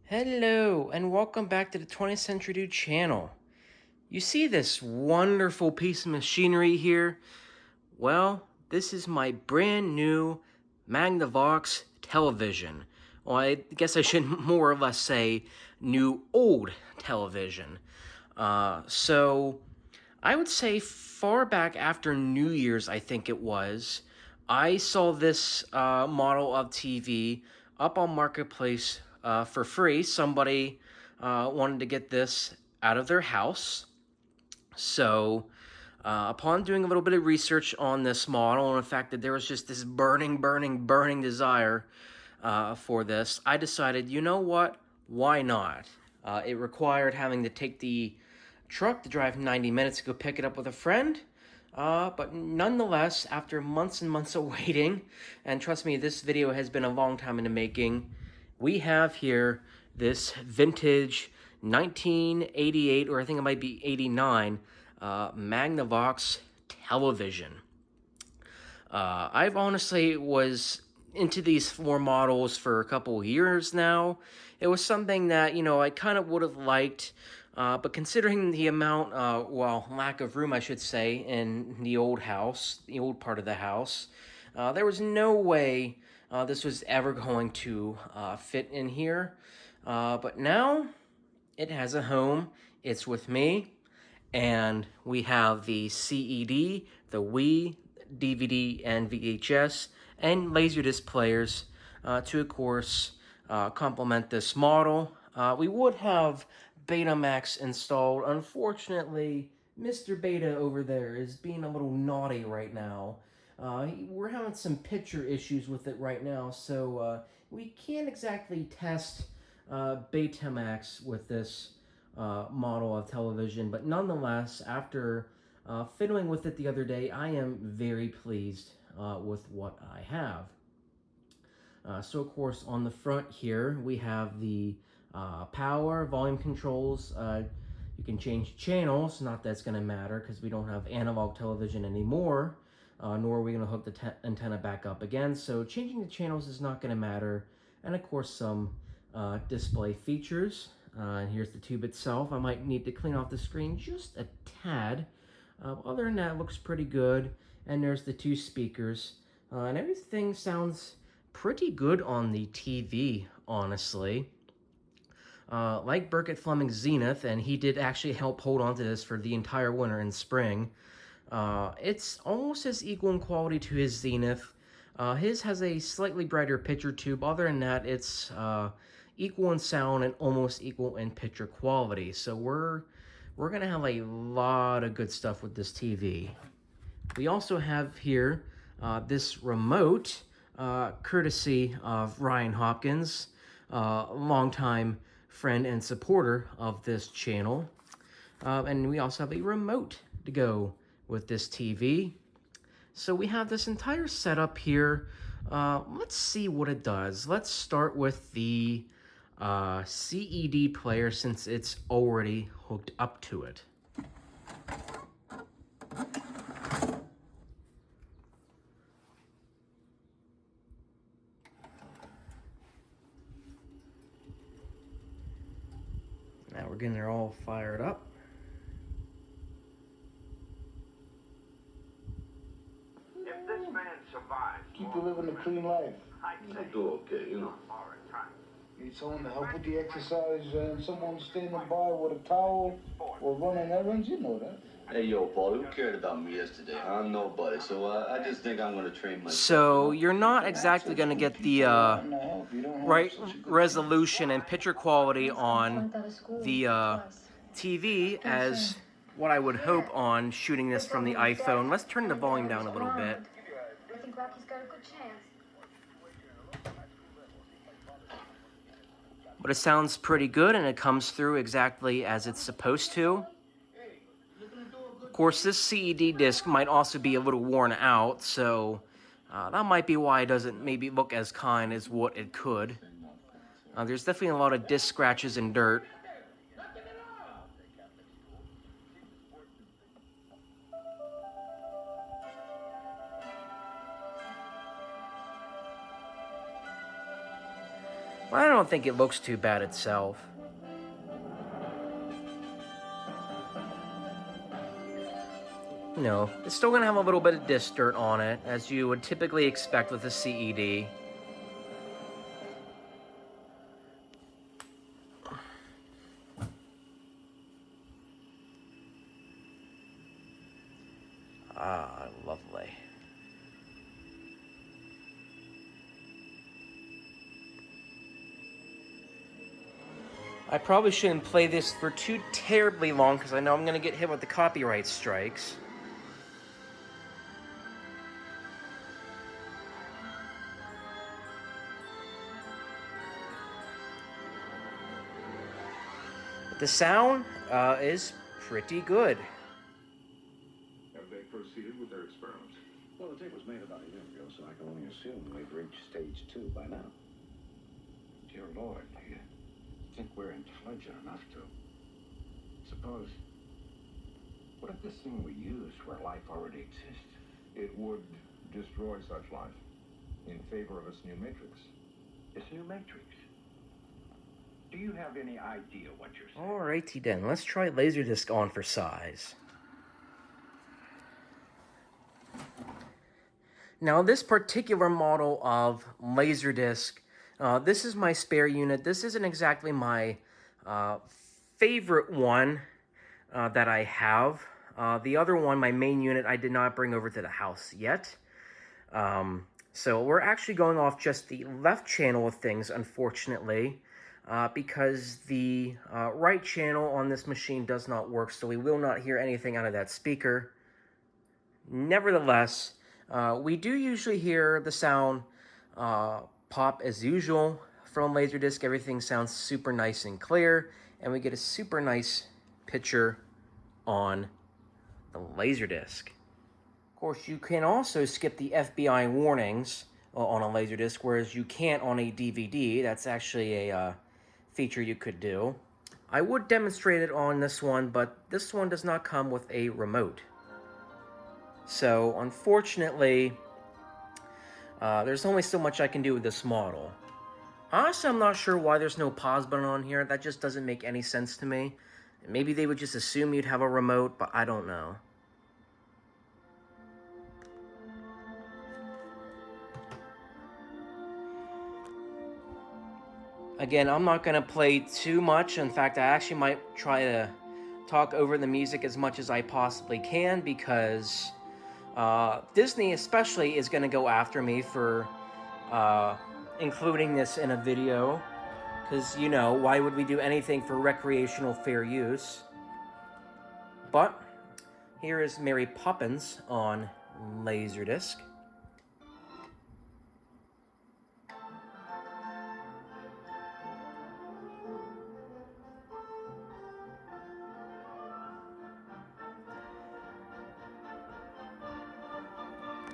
Hello, and welcome back to the 20th Century Dude channel. You see this wonderful piece of machinery here? Well, this is my brand new MAGNAVOX television. Well, I guess I should more or less say new old television. So I would say far back after New Year's, I think it was, I saw this model of TV up on Marketplace for free. Somebody wanted to get this out of their house. So, upon doing a little bit of research on this model and the fact that there was just this burning desire for this, I decided, you know what? Why not? It required having to take the truck to drive 90 minutes to go pick it up with a friend. But nonetheless, after months and months of waiting, and trust me, this video has been a long time in the making, we have here this vintage 1988, or I think it might be 89, MAGNAVOX television. I've honestly was into these floor models for a couple of years now. It was something that, I kind of would have liked, but considering the amount, lack of room, I should say, in the old house, the old part of the house, there was no way this was ever going to fit in here. But now it has a home. It's with me. And we have the CED, the Wii, DVD, and VHS, and LaserDisc players to, of course, complement this model. We would have Betamax installed. Unfortunately, Mr. Beta over there is being a little naughty right now. We're having some picture issues with it right now, so we can't exactly test Betamax with this model of television, but nonetheless, after fiddling with it the other day, I am very pleased with what I have. So of course, on the front here, we have the power, volume controls. You can change channels, not that it's going to matter because we don't have analog television anymore, nor are we going to hook the antenna back up again, so changing the channels is not going to matter. And of course, some display features. And here's the tube itself. I might need to clean off the screen just a tad. Other than that, it looks pretty good. And there's the two speakers. And everything sounds pretty good on the TV, honestly. Like Burkett Fleming's Zenith, and he did actually help hold on to this for the entire winter and spring. It's almost as equal in quality to his Zenith. His has a slightly brighter picture tube. Other than that, it's equal in sound and almost equal in picture quality. So we're gonna have a lot of good stuff with this TV. We also have here this remote, courtesy of Ryan Hopkins, longtime friend and supporter of this channel. And we also have a remote to go with this TV. So we have this entire setup here. Let's see what it does. Let's start with the CED player since it's already hooked up to it. Now we're getting it all fired up. If this man survives, Keep you living a clean life. I'd say I'll do okay, you know. for a time. Need someone to help with the exercise and someone standing by with a towel or running errands, you know that. Hey, yo, Paul, who cared about me yesterday? I'm nobody, so I just think I'm going to train myself. So you're not exactly going to get the right resolution and picture quality on the TV as what I would hope on shooting this from the iPhone. Let's turn the volume down a little bit. I think Rocky's got a good chance. But it sounds pretty good and it comes through exactly as it's supposed to. Of course, this CED disc might also be a little worn out, so that might be why it doesn't maybe look as kind as what it could. There's definitely a lot of disc scratches and dirt. I don't think it looks too bad itself. No, it's still gonna have a little bit of disc dirt on it, as you would typically expect with a CED. Ah, lovely. I probably shouldn't play this for too terribly long, because I know I'm gonna get hit with the copyright strikes. The sound is pretty good. Have they proceeded with their experiments? Well, the tape was made about a year ago, so I can only assume we've reached stage 2 by now. Dear Lord, do you think we're intelligent enough to? Suppose, what if this thing we used where life already exists? It would destroy such life in favor of this new matrix. This new matrix. Do you have any idea what you're saying? Alrighty then, let's try LaserDisc on for size. Now this particular model of LaserDisc, this is my spare unit. This isn't exactly my favorite one that I have. The other one, my main unit, I did not bring over to the house yet. So we're actually going off just the left channel of things, unfortunately. Because the right channel on this machine does not work, so we will not hear anything out of that speaker. Nevertheless, we do usually hear the sound pop as usual from LaserDisc. Everything sounds super nice and clear, and we get a super nice picture on the LaserDisc. Of course, you can also skip the FBI warnings on a LaserDisc, whereas you can't on a DVD. That's actually a feature you could do. I would demonstrate it on this one, but this one does not come with a remote. So, unfortunately, there's only so much I can do with this model. Honestly, I'm not sure why there's no pause button on here. That just doesn't make any sense to me. Maybe they would just assume you'd have a remote, but I don't know. Again, I'm not going to play too much. In fact, I actually might try to talk over the music as much as I possibly can, because Disney especially is going to go after me for including this in a video. Because, you know, why would we do anything for recreational fair use? But here is Mary Poppins on LaserDisc.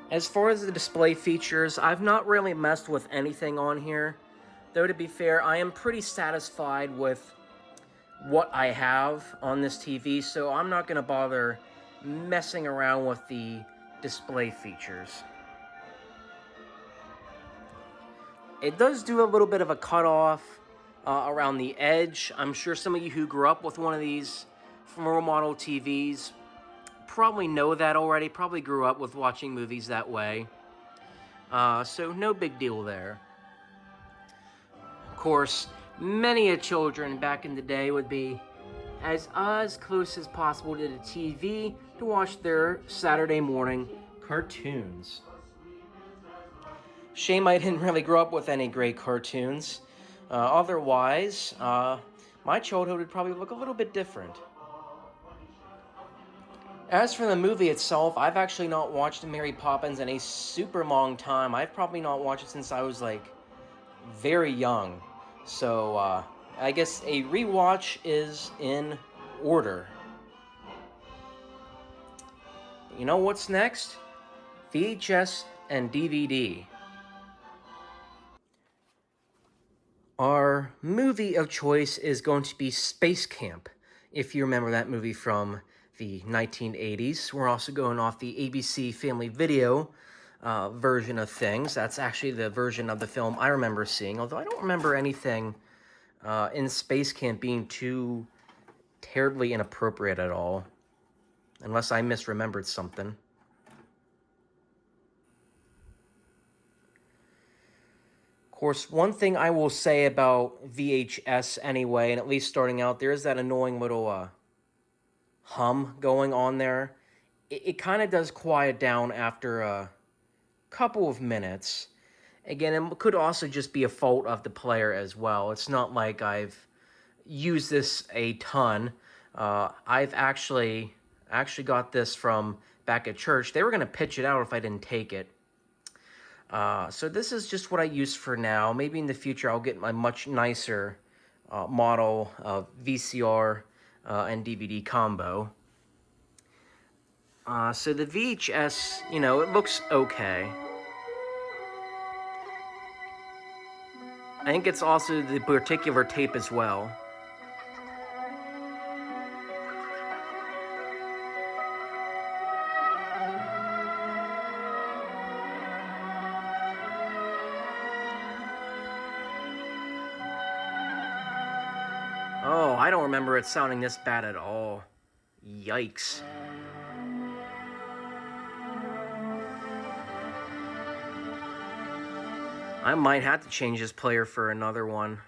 As far as the display features, I've not really messed with anything on here. Though, to be fair, I am pretty satisfied with what I have on this TV, so I'm not going to bother messing around with the display features. It does do a little bit of a cutoff around the edge. I'm sure some of you who grew up with one of these floor model TVs probably know that already, probably grew up with watching movies that way. So no big deal there. Of course, many children back in the day would be as close as possible to the TV to watch their Saturday morning cartoons. Shame I didn't really grow up with any great cartoons. Otherwise, my childhood would probably look a little bit different. As for the movie itself, I've actually not watched Mary Poppins in a super long time. I've probably not watched it since I was, like, very young. So, I guess a rewatch is in order. You know what's next? VHS and DVD. Our movie of choice is going to be Space Camp, if you remember that movie from the 1980s. We're also going off the ABC Family Video version of things. That's actually the version of the film I remember seeing, although I don't remember anything in Space Camp being too terribly inappropriate at all, unless I misremembered something. Of course, one thing I will say about VHS anyway, and at least starting out, there is that annoying little hum going on there. It kind of does quiet down after a couple of minutes. Again, it could also just be a fault of the player as well. It's not like I've used this a ton. I've actually got this from back at church. They were going to pitch it out if I didn't take it. So this is just what I use for now. Maybe in the future I'll get my much nicer model of VCR and DVD combo. So the VHS, you know, it looks okay. I think it's also the particular tape as well. Oh, I don't remember it sounding this bad at all. Yikes. I might have to change this player for another one.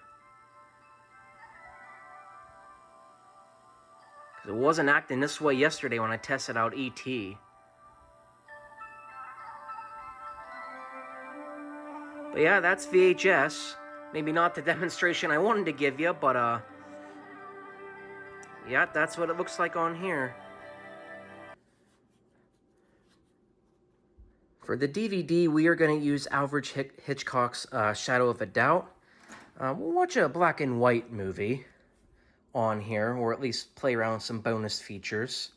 Because it wasn't acting this way yesterday when I tested out ET. But yeah, that's VHS. Maybe not the demonstration I wanted to give you, but yeah, that's what it looks like on here. For the DVD, we are going to use Alfred Hitchcock's Shadow of a Doubt. We'll watch a black and white movie on here, or at least play around with some bonus features.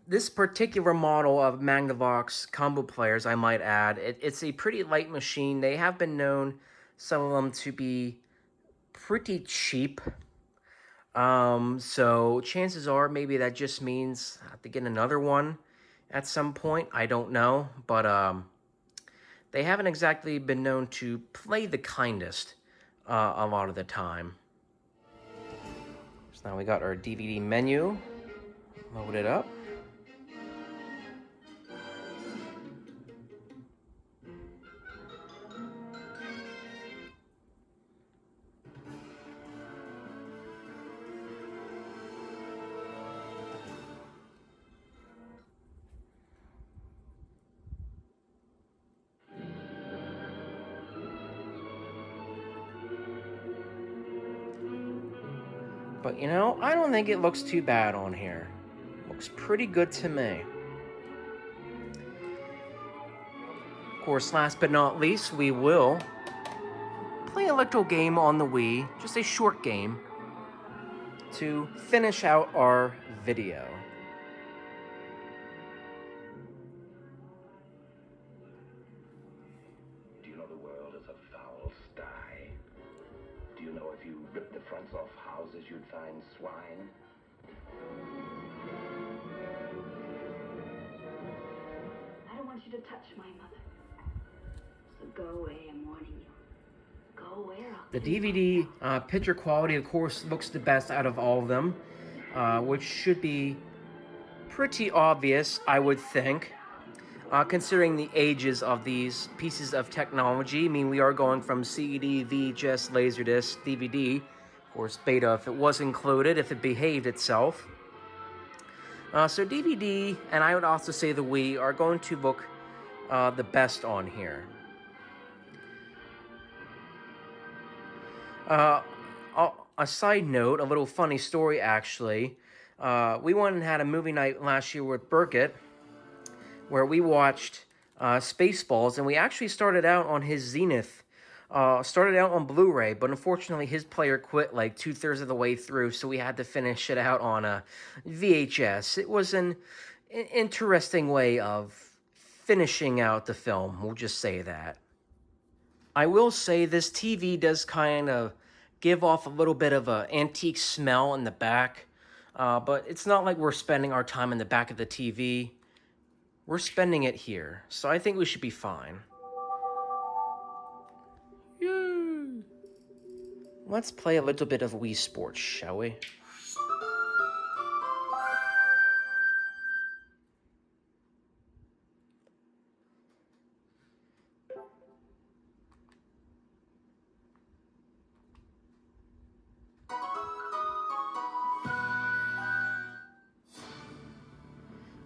This particular model of MAGNAVOX combo players, I might add, it's a pretty light machine. They have been known, some of them, to be pretty cheap. So chances are maybe that just means I have to get another one at some point. I don't know, but they haven't exactly been known to play the kindest a lot of the time. So now we got our DVD menu loaded up. But, you know, I don't think it looks too bad on here. Looks pretty good to me. Of course, last but not least, we will play a little game on the Wii. Just a short game to finish out our video. Do you know the world is a foul sty? Do you know if you rip the fronts off houses, you'd find swine? I don't want you to touch my mother. So go away, I'm warning you. Go away or I'll... The DVD picture quality, of course, looks the best out of all of them, which should be pretty obvious, I would think, considering the ages of these pieces of technology. I mean, we are going from CD, VHS, LaserDisc, DVD, of course, beta if it was included, if it behaved itself. So DVD, and I would also say the Wii, are going to look the best on here. A side note, a little funny story actually. We went and had a movie night last year with Burkett, where we watched Spaceballs, and we actually started out on his Zenith. Started out on Blu-ray, but unfortunately his player quit like 2/3 of the way through, so we had to finish it out on a VHS. It was an interesting way of finishing out the film, we'll just say that. I will say this TV does kind of give off a little bit of an antique smell in the back, but it's not like we're spending our time in the back of the TV. We're spending it here, so I think we should be fine. Yay! Let's play a little bit of Wii Sports, shall we?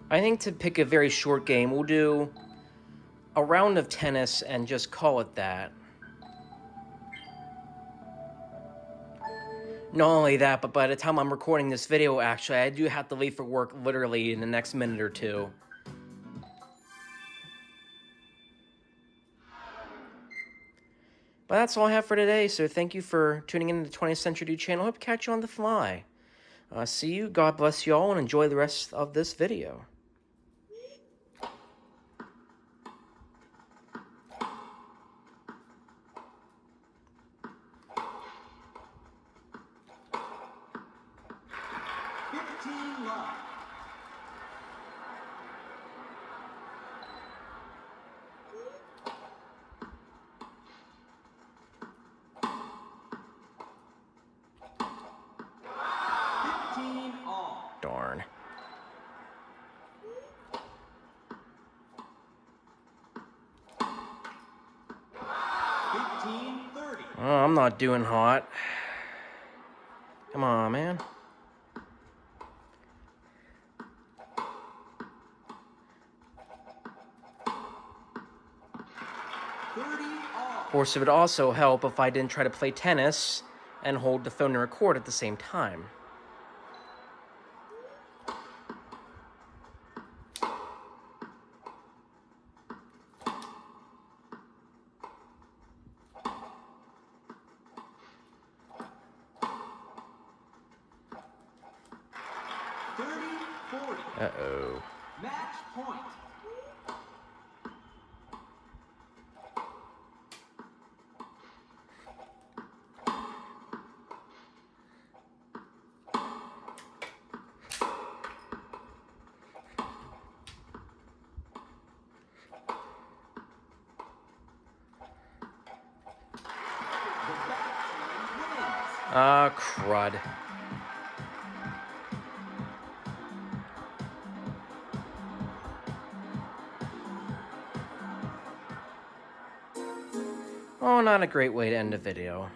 I think to pick a very short game, we'll do a round of tennis and just call it that. Not only that, but by the time I'm recording this video, actually, I do have to leave for work literally in the next minute or two. But that's all I have for today, so thank you for tuning in to the 20th Century Dude channel. Hope to catch you on the fly. See you, God bless you all, and enjoy the rest of this video. Darn. Oh, I'm not doing hot. Come on, man. Of course, it would also help if I didn't try to play tennis and hold the phone and record at the same time. Uh-oh. Match point. Ah, crud. Oh, not a great way to end a video.